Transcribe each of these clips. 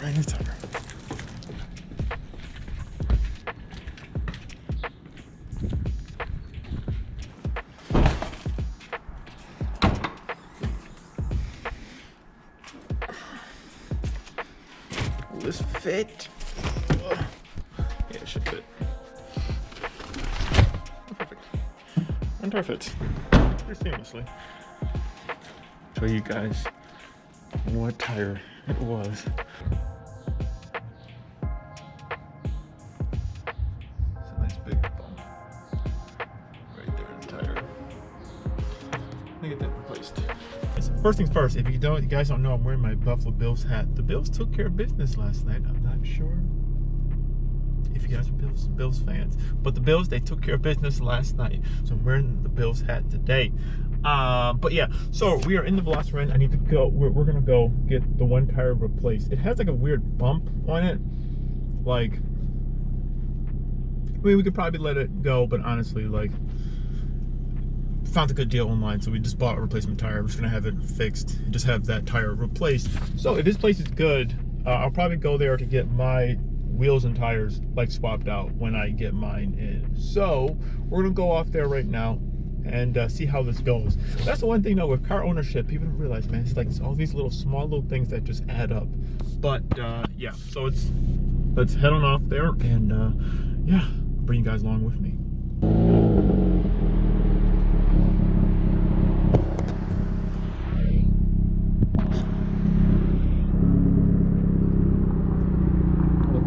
Brand new tire. Will this fit? Yeah, it should fit. Perfect. And perfect. Pretty seamlessly. Show you guys what tire it was. It's a nice big bump right there in the tire. Let me get that replaced. First things first, if you guys don't know, I'm wearing my Buffalo Bills hat. The Bills took care of business last night. I'm not sure if you guys are Bills fans, but the Bills, they took care of business last night. So I'm wearing the Bills hat today. But yeah, so we are in the Veloster N. I need to go, we're gonna go get the one tire replaced. It has like a weird bump on it. Like, I mean, we could probably let it go, but honestly, like, found a good deal online, so we just bought a replacement tire. We're just gonna have it fixed and just have that tire replaced. So if this place is good, I'll probably go there to get my wheels and tires like swapped out when I get mine in. So we're gonna go off there right now and see how this goes. That's the one thing though with car ownership, people don't realize, man, it's like all these small little things that just add up. But yeah, so let's head on off there and yeah, bring you guys along with me.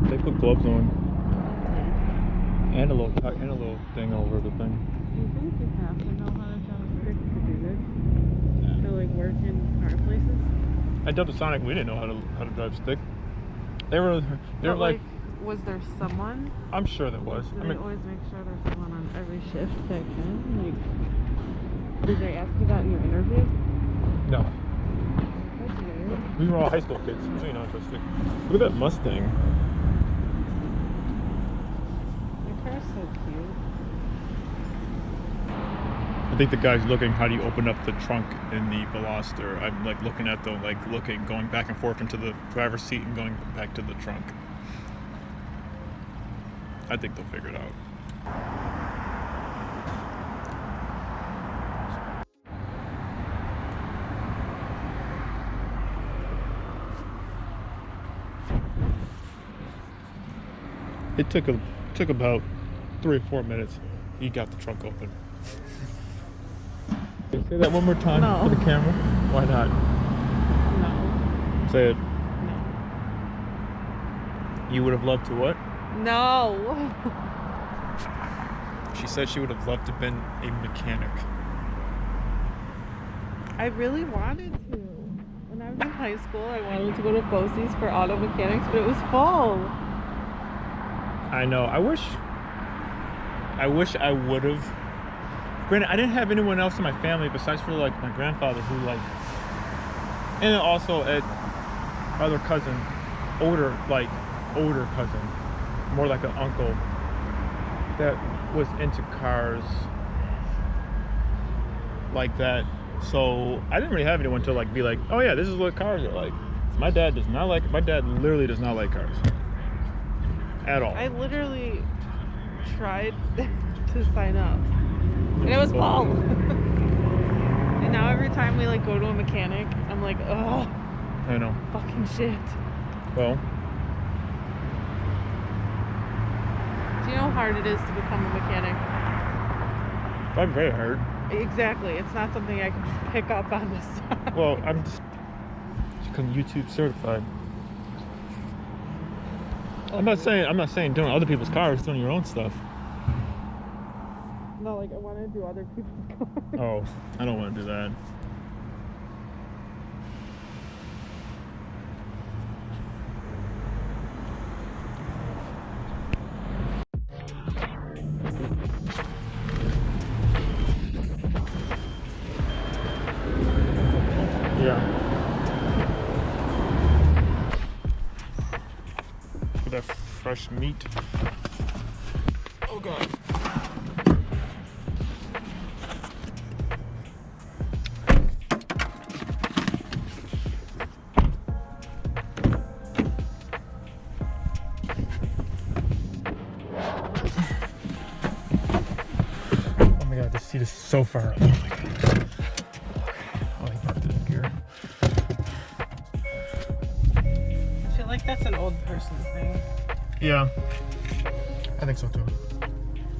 They put gloves on and a little thing over the thing. Do you think you have to know how to drive stick to do this? To like work in car places? At Delta Sonic, we didn't know how to drive stick. They were like, was there someone? I'm sure there was. Did they always make sure there's someone on every shift that can? Like, did they ask you that in your interview? No. That's weird. We were all high school kids. We didn't know how to drive stick. Look at that Mustang. Your car's so cute. I think the guy's looking, how do you open up the trunk in the Veloster? I'm like looking at the, going back and forth into the driver's seat and going back to the trunk. I think they'll figure it out. It took about 3 or 4 minutes. He got the trunk open. Say that one more time for the camera. Why not? No. Say it. No. You would have loved to what? No. She said she would have loved to have been a mechanic. I really wanted to. When I was in high school, I wanted to go to BOCES for auto mechanics, but it was full. I know. I wish I would have. Granted, I didn't have anyone else in my family besides for like my grandfather, who like, and then also my other cousin, older cousin, more like an uncle, that was into cars like that. So I didn't really have anyone to like be like, oh yeah, this is what cars are like. My dad literally does not like cars at all. I literally tried to sign up. And it was full. And now every time we like go to a mechanic, I'm like, oh, I know. fucking shit. Well, Do you know how hard it is to become a mechanic? probably very hard. Exactly. It's not something I can just pick up on the side. Well, I'm just become YouTube certified. I'm not saying doing other people's cars, doing your own stuff. No, like I want to do other people's cars. Oh, I don't want to do that. Yeah. Look at that fresh meat. Oh God. seat is so far up. Oh my god. Oh, he parked it in gear. I feel like that's an old person thing. Yeah, I think so too.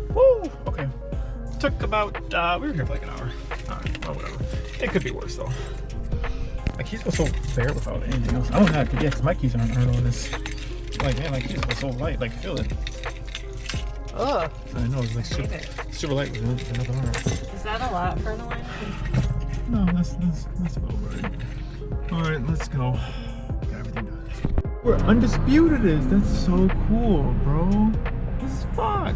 Woo! Okay. Took about, we were here for like an hour. Alright, well, whatever. It could be worse though. My keys feel so bare without anything else. I don't have, yeah, because my keys aren't on this. Like, man, my keys feel so light. Like, feel it. Ugh. I know, it's like super light with nothing on it. Is that a lot for an alignment? No, that's about right. Alright, let's go. Got everything done. We're undisputed is. That's so cool, bro. This is Fox.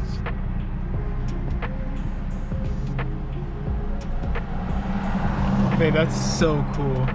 Okay, that's so cool.